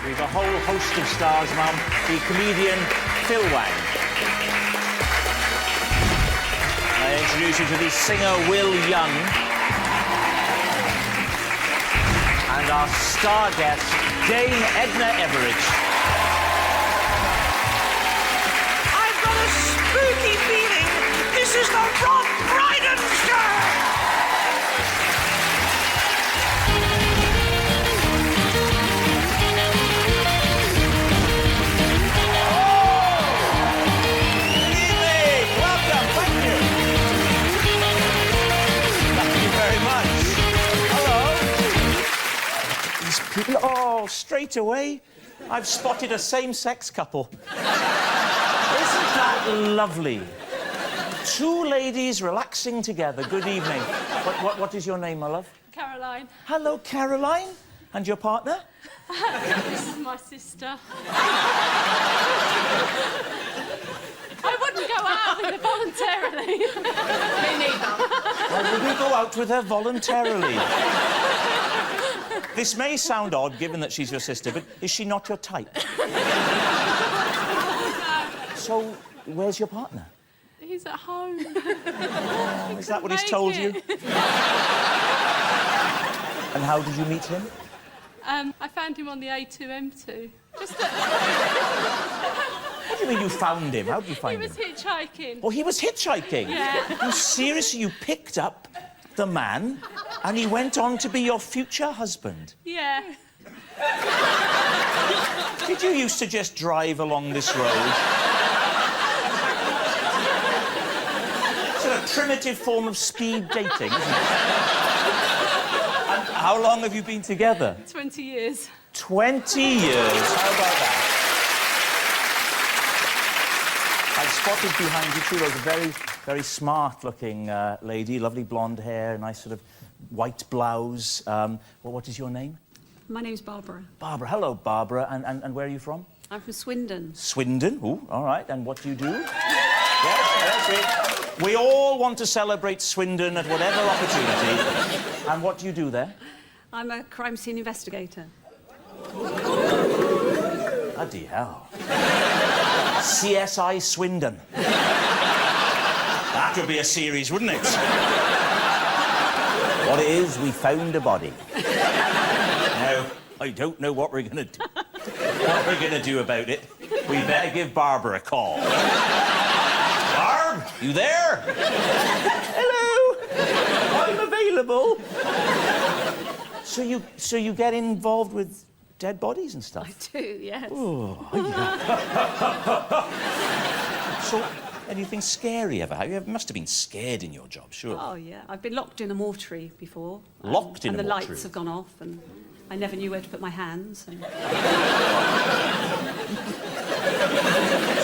We've a whole host of stars, Mum. The comedian Phil Wang. I introduce you to the singer Will Young. And our star guest, Dame Edna Everage. I've got a spooky feeling this is the Rob Brydon Show! Oh, straight away, I've spotted a same-sex couple. Isn't that lovely? Two ladies relaxing together. Good evening. What is your name, my love? Caroline. Hello, Caroline. And your partner? This is my sister. I wouldn't go out with her voluntarily. Me neither. Why would you go out with her voluntarily? This may sound odd, given that she's your sister, but is she not your type? So, where's your partner? He's at home. Oh, is that what he's told you? And how did you meet him? I found him on the A2M2. What do you mean you found him? How did you find him? He was hitchhiking. Oh, he was hitchhiking? Yeah. You seriously, you picked up the man and he went on to be your future husband? Yeah. Did you used to just drive along this road? It's a primitive form of speed dating, isn't it? And how long have you been together? 20 years. 20 years. How about that? I've spotted behind you two. There's a very, very smart-looking lady, lovely blonde hair, nice sort of white blouse. Well, what is your name? My name's Barbara. Barbara. Hello, Barbara. And where are you from? I'm from Swindon. Swindon? Ooh, all right. And what do you do? Yes, we all want to celebrate Swindon at whatever opportunity. And what do you do there? I'm a crime scene investigator. Bloody hell. CSI Swindon. That would be a series, wouldn't it? What it is, we found a body. Now, I don't know what we're going to do. What we're going to do about it. We better give Barbara a call. Barb, you there? Hello. I'm available. So you get involved with dead bodies and stuff? I do, yes. Oh, yeah. So, anything scary ever? You must have been scared in your job, sure. Oh, yeah. I've been locked in a mortuary before. Locked in a mortuary? And the lights have gone off, and I never knew where to put my hands. And...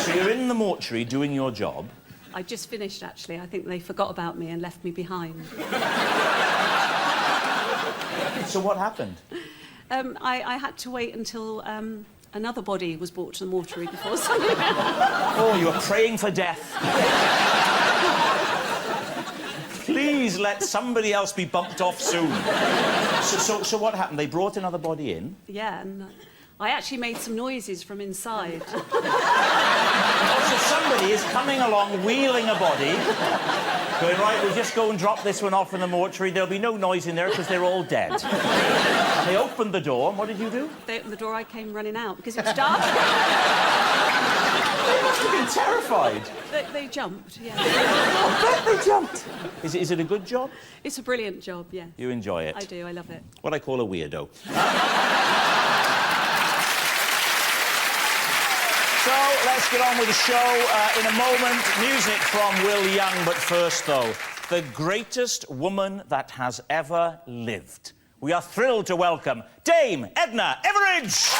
So you're in the mortuary doing your job? I just finished, actually. I think they forgot about me and left me behind. So what happened? I had to wait until another body was brought to the mortuary before somebody... Oh, you were praying for death. Please let somebody else be bumped off soon. So what happened? They brought another body in? Yeah, and I actually made some noises from inside. Oh, so somebody is coming along, wheeling a body, going, right, we'll just go and drop this one off in the mortuary. There'll be no noise in there because they're all dead. And they opened the door, and what did you do? They opened the door, I came running out because it was dark. They must have been terrified. They jumped, yeah. I bet they jumped. Is it a good job? It's a brilliant job, yeah. You enjoy it? I do, I love it. What I call a weirdo. So, let's get on with the show. In a moment, music from Will Young. But first, though, the greatest woman that has ever lived. We are thrilled to welcome Dame Edna Everage!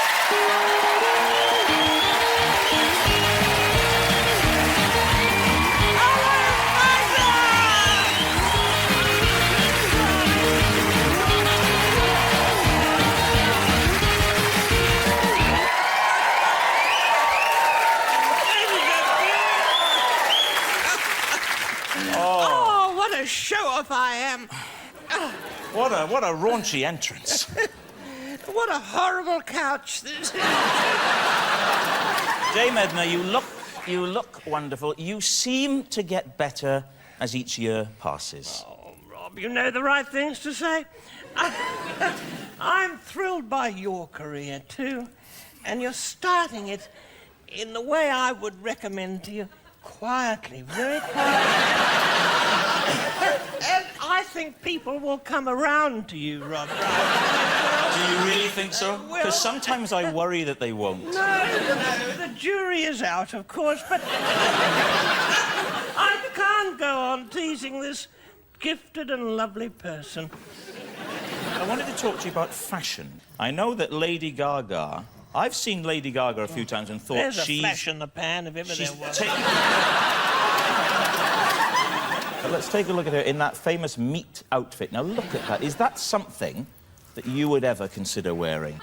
Show-off I am. What a raunchy entrance. What a horrible couch this is. Dame Edna, you look wonderful. You seem to get better as each year passes. Oh, Rob, you know the right things to say. I'm thrilled by your career, too. And you're starting it in the way I would recommend to you. Quietly, very quietly. And I think people will come around to you, Rob. Do you really think so? Well- Because sometimes I worry that they won't. No, the jury is out, of course, but I can't go on teasing this gifted and lovely person. I wanted to talk to you about fashion. I know that Lady Gaga... I've seen Lady Gaga a few times and thought There's a she's... flash in the pan, if ever there was. Let's take a look at her in that famous meat outfit. Now, look at that. Is that something that you would ever consider wearing?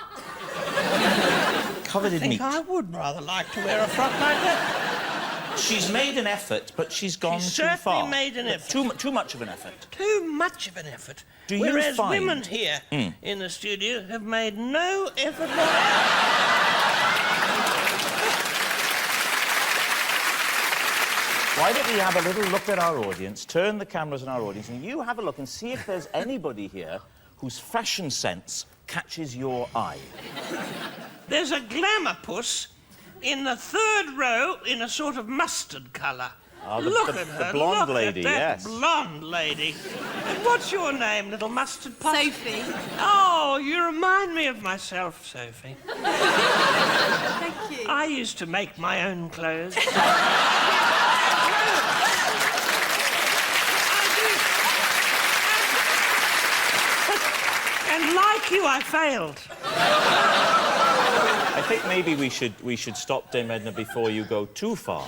Covered in I think meat. I would rather like to wear a frock like that. She's made an effort, but she's gone She's too far. certainly made an effort. Too much of an effort. Too much of an effort. Do you Whereas find- women here in the studio have made no effort whatsoever. Why don't we have a little look at our audience, turn the cameras on our audience, and you have a look and see if there's anybody here whose fashion sense catches your eye. There's a glamour puss in the third row in a sort of mustard colour. Oh, Look the at her. blonde look lady, at that yes. blonde lady. And what's your name, little mustard pot? Sophie. Oh, you remind me of myself, Sophie. Thank you. I used to make my own clothes. And like you, I failed. I think maybe we should stop, Dame Edna, before you go too far.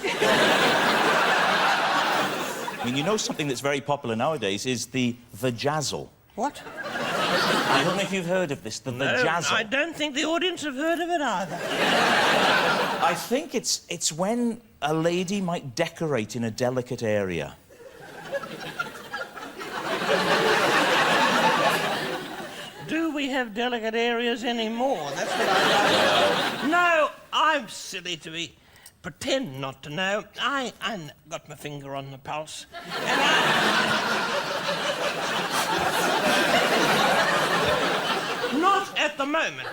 I mean, you know something that's very popular nowadays is the vajazzle. What? I don't know if you've heard of this, the vajazzle. I don't think the audience have heard of it either. I think it's when a lady might decorate in a delicate area. Do we have delicate areas anymore? That's what I'd like to know. No, I'm silly to pretend not to know. I got my finger on the pulse. And not at the moment.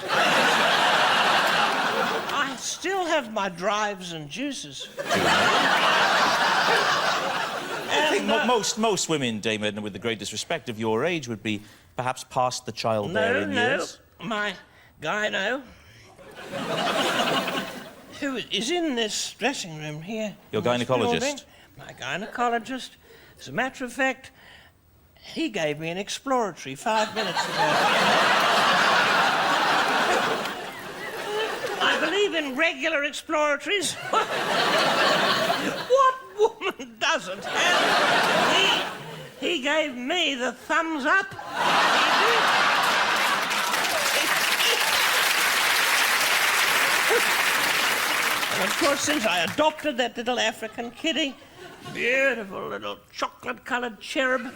I still have my drives and juices. I think most women, Dame Edna, with the greatest respect of your age, would be perhaps past the childbearing years. My gyno, who is in this dressing room here. Your in this building. gynecologist? My gynecologist. As a matter of fact, he gave me an exploratory 5 minutes ago. I believe in regular exploratories. What woman doesn't? And he gave me the thumbs up. And of course, since I adopted that little African kitty, beautiful little chocolate-coloured cherub,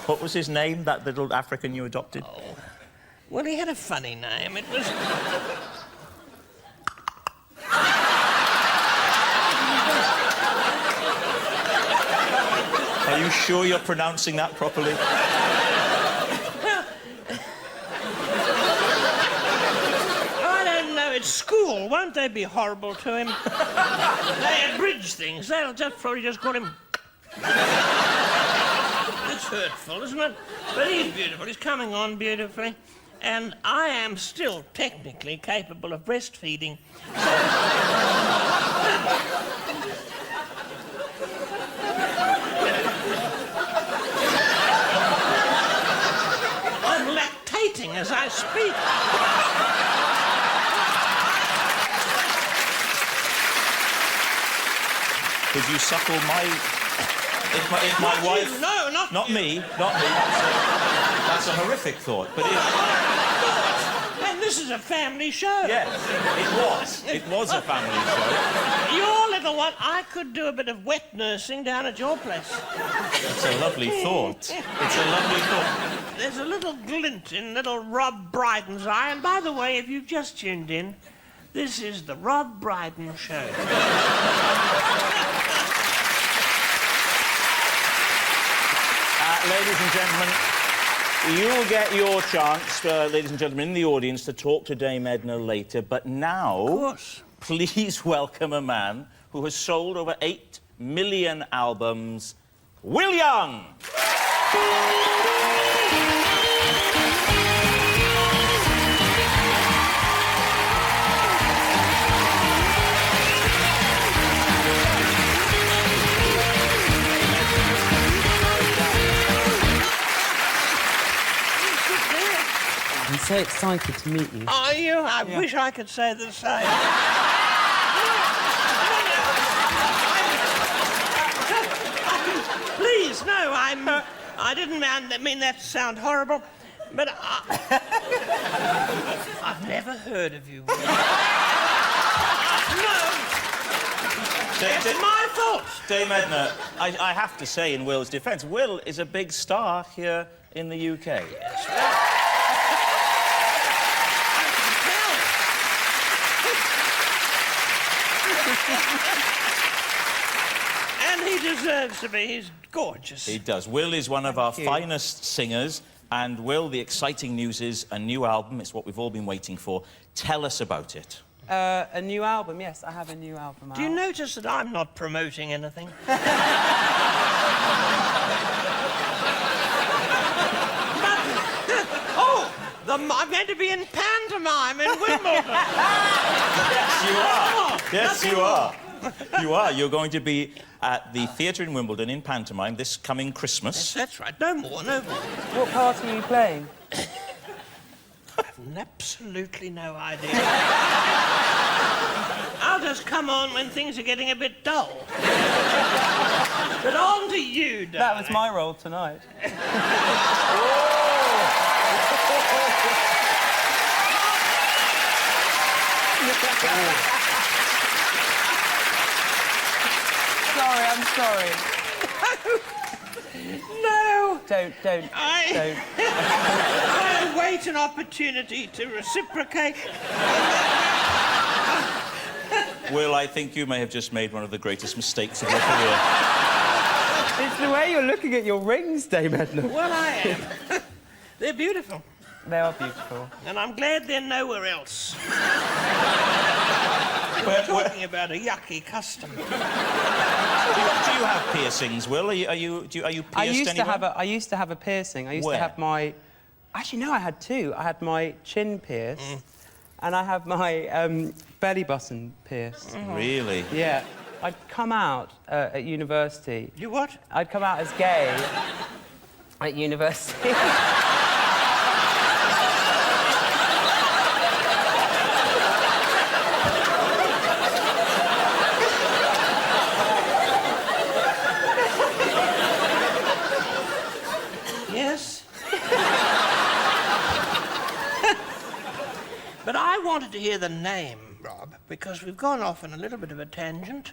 What was his name, that little African you adopted? well, he had a funny name. It was... Are you sure you're pronouncing that properly? I don't know, it's school. Won't they be horrible to him? They abridge things. They'll probably just call him... It's hurtful, isn't it? But he's beautiful. He's coming on beautifully. And I am still technically capable of breastfeeding. I'm lactating as I speak. Could you suckle my... If my Not wife... you, no, not you. me. That's a horrific thought, but it... And this is a family show. Yes, it was. It was a family show. Your little one, I could do a bit of wet nursing down at your place. It's a lovely thought. It's a lovely thought. There's a little glint in little Rob Brydon's eye. And by the way, if you've just tuned in, this is the Rob Brydon Show. Ladies and gentlemen, you'll get your chance, ladies and gentlemen, in the audience to talk to Dame Edna later. But now, Of course. Please welcome a man who has sold over 8 million albums, Will Young. I'm so excited to meet you. Are you? I wish I could say the same. Please, no, I didn't mean that to sound horrible, but I've never heard of you. No. It's my fault. Dame Edna, I have to say in Will's defence, Will is a big star here in the UK. Yes, well, and he deserves to be. He's gorgeous. He does. Will is one of our finest singers, and Will, the exciting news is a new album. It's what we've all been waiting for. Tell us about it. A new album, yes, I have a new album out. Do you notice that I'm not promoting anything? I'm going to be in pantomime in Wimbledon. Yes, you are. Yes, you are. You are. You're going to be at the theatre in Wimbledon in pantomime this coming Christmas. Yes, that's right. No more, no more. What part are you playing? I've absolutely no idea. I'll just come on when things are getting a bit dull. But on to you, darling. That was my role tonight. Sorry, I'm sorry. No! Don't. I await an opportunity to reciprocate. Will, I think you may have just made one of the greatest mistakes of your career. It's the way you're looking at your rings, Dame Edna. Well, I am. They're beautiful. They are beautiful. And I'm glad they're nowhere else. We're talking about a yucky custom. Do you have piercings, Will? Are you pierced I used to have a piercing. I used Where? to have my... Actually, no, I had two. I had my chin pierced, and I had my belly button pierced. Really? Yeah. I'd come out at university. You what? I'd come out as gay at university. Yes? But I wanted to hear the name, Rob, because we've gone off on a little bit of a tangent.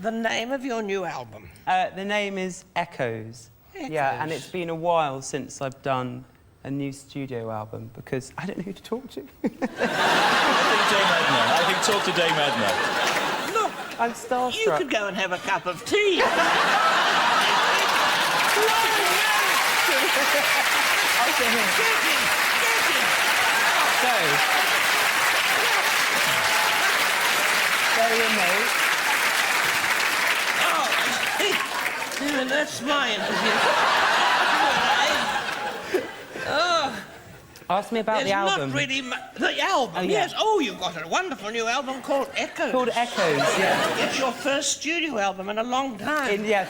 The name of your new album. The name is Echoes. Yeah, and it's been a while since I've done a new studio album because I don't know who to talk to. I think talk to Dame Edna. Look, I'm starstruck. you could go and have a cup of tea. Okay, here. Get him! So, very remote. Yeah, that's my interview. Ask me about There's the album. not really the album. Oh, yeah. Yes. Oh, you've got a wonderful new album called Echoes. Called Echoes, yeah. It's your first studio album in a long time. In 3 years.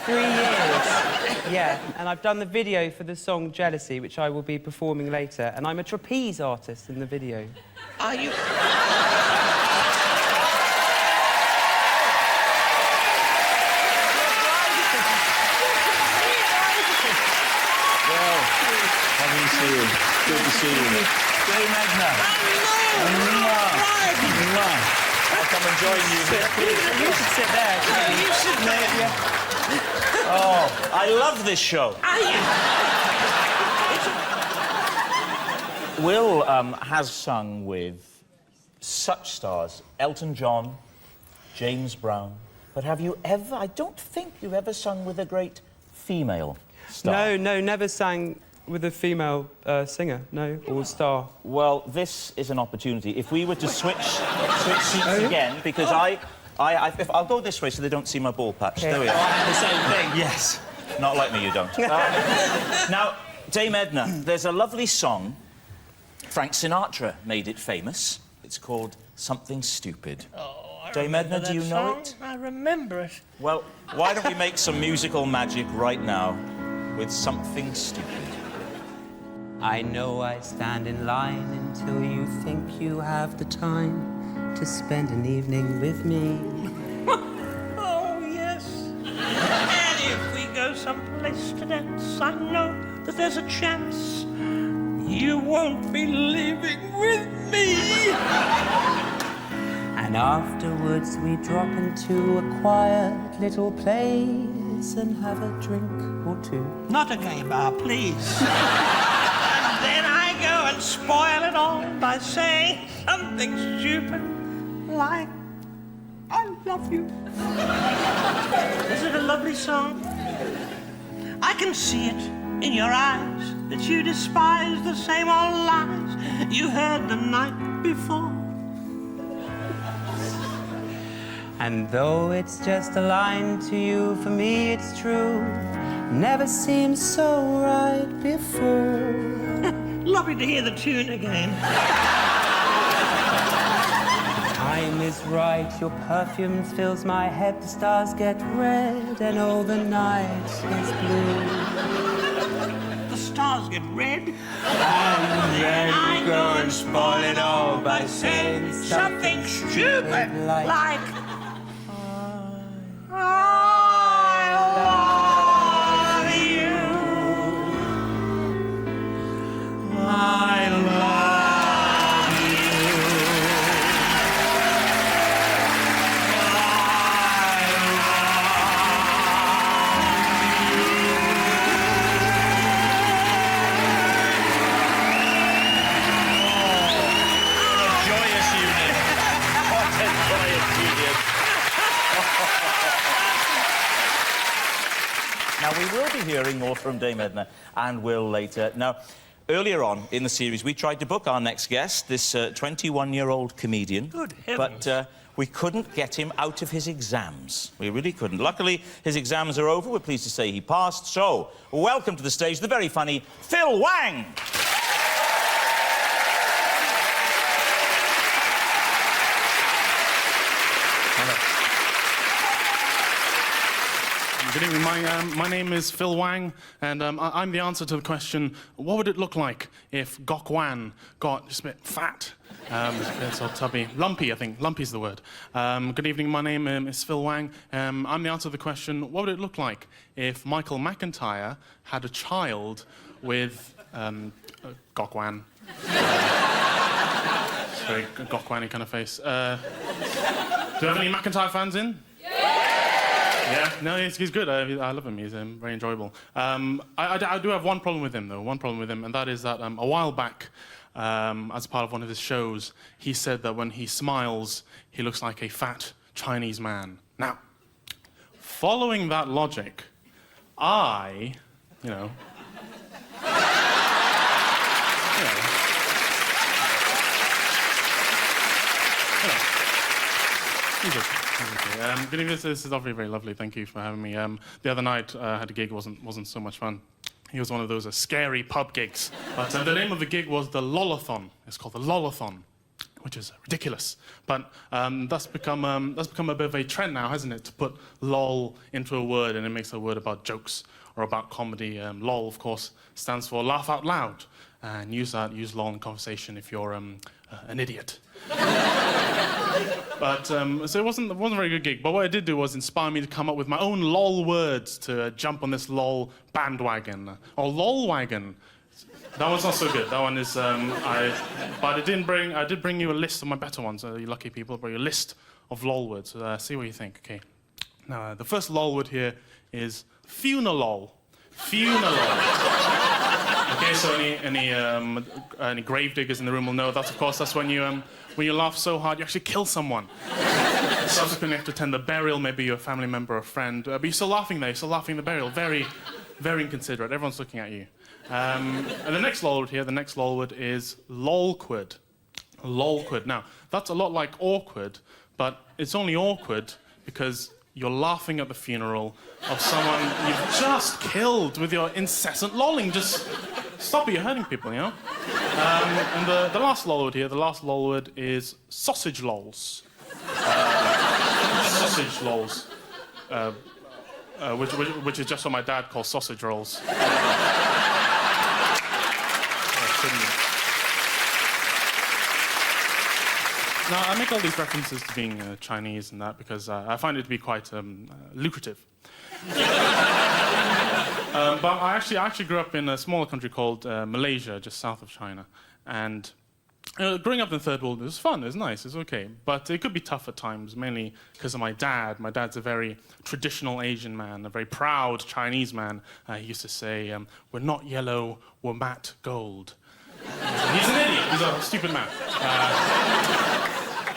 Yeah, and I've done the video for the song Jealousy, which I will be performing later, and I'm a trapeze artist in the video. Are you? Lovely to see you. Good to see you. Dame Edna. Hello! I'll come and join you here. You should sit there. You sit there. Oh, I love this show. Will has sung with such stars. Elton John, James Brown. But have you ever... I don't think you've ever sung with a great female star. No, never sang with a female singer, no, or star. Well, this is an opportunity. If we were to switch seats again, because I'll go this way so they don't see my ball patch. Okay. There we are. The same thing. Yes. Not like me, you don't. Now, Dame Edna, there's a lovely song. Frank Sinatra made it famous. It's called Something Stupid. Dame Edna, do you know it? I remember it. Well, why don't we make some musical magic right now with Something Stupid? I know I stand in line until you think you have the time to spend an evening with me. Oh, yes. And if we go someplace to dance, I know that there's a chance you won't be leaving with me. And afterwards we drop into a quiet little place and have a drink or two. Not a gay bar, please. And then I go and spoil it all by saying something stupid like, I love you. Is it a lovely song? I can see it in your eyes that you despise the same old lies you heard the night before. And though it's just a line to you, for me it's true. Never seemed so right before. Lovely to hear the tune again. The time is right, your perfume fills my head, the stars get red, and all the night is blue. The stars get red. And then I go and spoil it all by saying something stupid like, I love you. I love you. Joyous union. What a joyous union. Now, we will be hearing more from Dame Edna and Will later. Now, earlier on in the series, we tried to book our next guest, this 21-year-old comedian. Good heavens. But we couldn't get him out of his exams. We really couldn't. Luckily, his exams are over. We're pleased to say he passed. So, welcome to the stage the very funny Phil Wang. Good evening. My name is Phil Wang, and I'm the answer to the question, what would it look like if Gok Wan got just a bit fat? It's sort of tubby. Lumpy, I think. Lumpy's the word. Good evening. My name is Phil Wang. I'm the answer to the question, what would it look like if Michael McIntyre had a child with Gok Wan? Very Gok Wan-y kind of face. Do you have any McIntyre fans in? Yeah, no, he's good. I love him. He's very enjoyable. I do have one problem with him, though. One problem with him, and that is that a while back, as part of one of his shows, he said that when he smiles, he looks like a fat Chinese man. Now, following that logic, you know. Good evening. This is obviously very lovely. Thank you for having me. The other night I had a gig. Wasn't so much fun. It was one of those scary pub gigs. But the name of the gig was the Lolathon. It's called the Lolathon, which is ridiculous. But that's become a bit of a trend now, hasn't it? To put lol into a word, and it makes a word about jokes or about comedy. Lol, of course, stands for laugh out loud, and use lol in conversation if you're an idiot. But so it wasn't a very good gig. But what it did do was inspire me to come up with my own lol words to jump on this lol bandwagon or lol wagon. That one's not so good. That one is but I did bring you a list of my better ones. You lucky people, I brought you a list lol words. See what you think. Okay. Now, the first lol word here is funeral. Funeral. Okay, so any grave diggers in the room will know that, of course, that's when you laugh so hard you actually kill someone. Subsequently, you have to attend the burial, maybe you're a family member or a friend, but you're still laughing there, you're still laughing at the burial. Very, very inconsiderate. Everyone's looking at you. And the next lol word here, the next lol word is lolquid. Lolquid. Now, that's a lot like awkward, but it's only awkward because you're laughing at the funeral of someone you've just killed with your incessant lolling. Just stop it, you're hurting people, you know? And the last lol word here, the last lol word is sausage lols. Sausage lols. Which is just what my dad calls sausage rolls. Now, I make all these references to being Chinese and that because I find it to be quite lucrative. But I actually grew up in a smaller country called Malaysia, just south of China. And growing up in the third world, it was fun, it was nice, it was okay. But it could be tough at times, mainly because of my dad. My dad's a very traditional Asian man, a very proud Chinese man. He used to say, we're not yellow, we're matte gold. He's an idiot, he's a stupid man.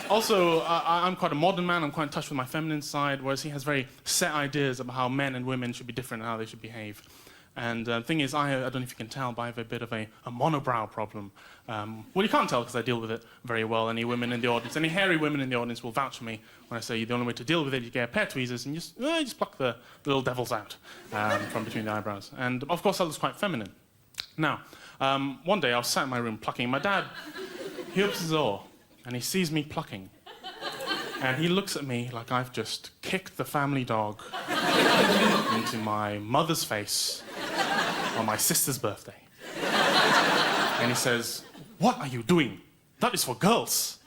Also, I'm quite a modern man, I'm quite in touch with my feminine side, whereas he has very set ideas about how men and women should be different and how they should behave. And the thing is, I don't know if you can tell, but I have a bit of a monobrow problem. Well, you can't tell because I deal with it very well. Any women in the audience, any hairy women in the audience will vouch for me when I say the only way to deal with it, you get a pair of tweezers and you just pluck the little devils out from between the eyebrows. And of course, that looks quite feminine. Now, one day I was sat in my room plucking. My dad, he opens the door and he sees me plucking. And he looks at me like I've just kicked the family dog into my mother's face on my sister's birthday. And he says, "What are you doing? That is for girls."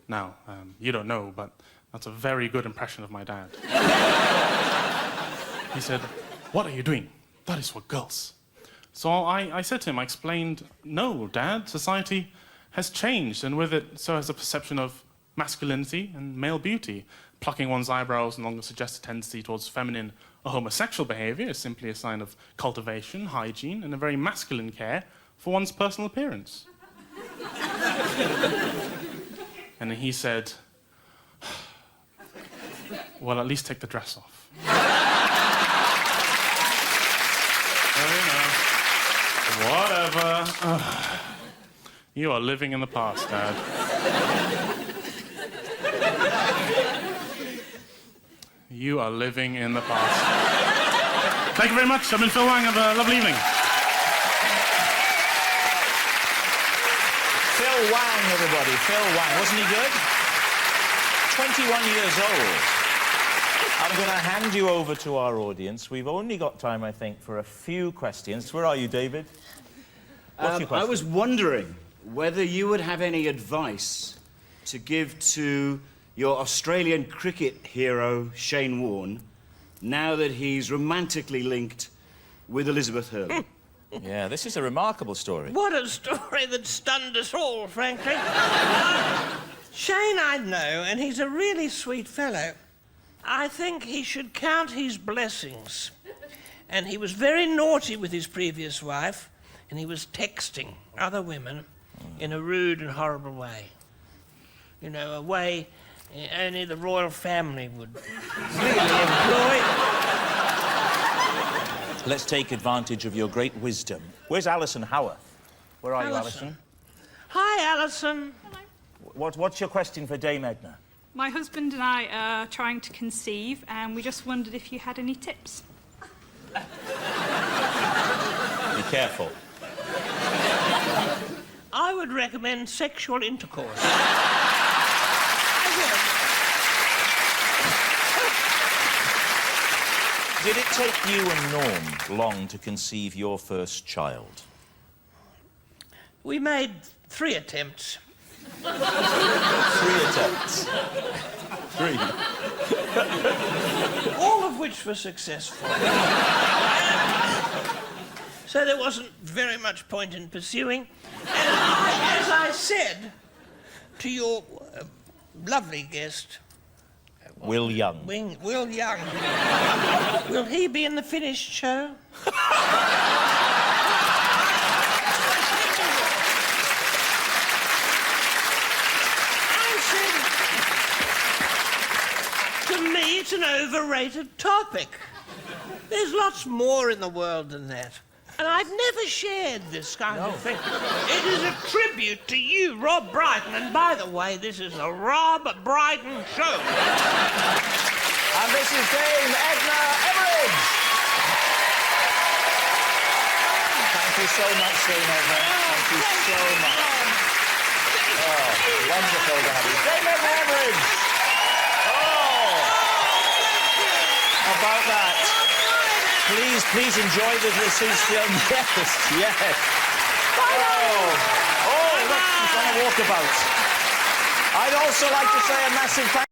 Now, you don't know, but that's a very good impression of my dad. He said, "What are you doing? That is for girls." So I said to him, I explained, "No, Dad, society has changed, and with it, so has the perception of masculinity and male beauty. Plucking one's eyebrows no longer suggests a tendency towards feminine or homosexual behavior. It's simply a sign of cultivation, hygiene, and a very masculine care for one's personal appearance." And then he said, "Well, at least take the dress off." Whatever. You are living in the past, Dad. You are living in the past. Thank you very much. I've been Phil Wang. Have a lovely evening. Phil Wang, everybody. Phil Wang. Wasn't he good? 21 years old. I'm going to hand you over to our audience. We've only got time, I think, for a few questions. Where are you, David? What's your question? I was wondering whether you would have any advice to give to your Australian cricket hero, Shane Warne, now that he's romantically linked with Elizabeth Hurley. Yeah, this is a remarkable story. What a story that stunned us all, frankly. Shane I know, and he's a really sweet fellow. I think he should count his blessings. And he was very naughty with his previous wife, and he was texting other women in a rude and horrible way. You know, a way only the royal family would really employ. Let's take advantage of your great wisdom. Where's Alison Howarth? Where are you, Alison? Hi, Alison. Hello. What's your question for Dame Edna? My husband and I are trying to conceive, and we just wondered if you had any tips. Be careful. I would recommend sexual intercourse. Did it take you and Norm long to conceive your first child? We made 3 attempts. 3 attempts. 3. All of which were successful. So there wasn't very much point in pursuing. And as I said to your lovely guest. Will Young. Will Young. Will he be in the finished show? To me, it's an overrated topic. There's lots more in the world than that. And I've never shared this kind of thing. It is a tribute to you, Rob Brydon. And by the way, this is the Rob Brydon Show. And this is Dame Edna Everidge. Thank you so much, Dame Edna. Thank you so much. Oh, wonderful to have you. Dame Edna Everidge. Oh. About that. Please enjoy the deceased film. Yes. Oh, look, he's on a walkabout. I'd also like to say a massive thank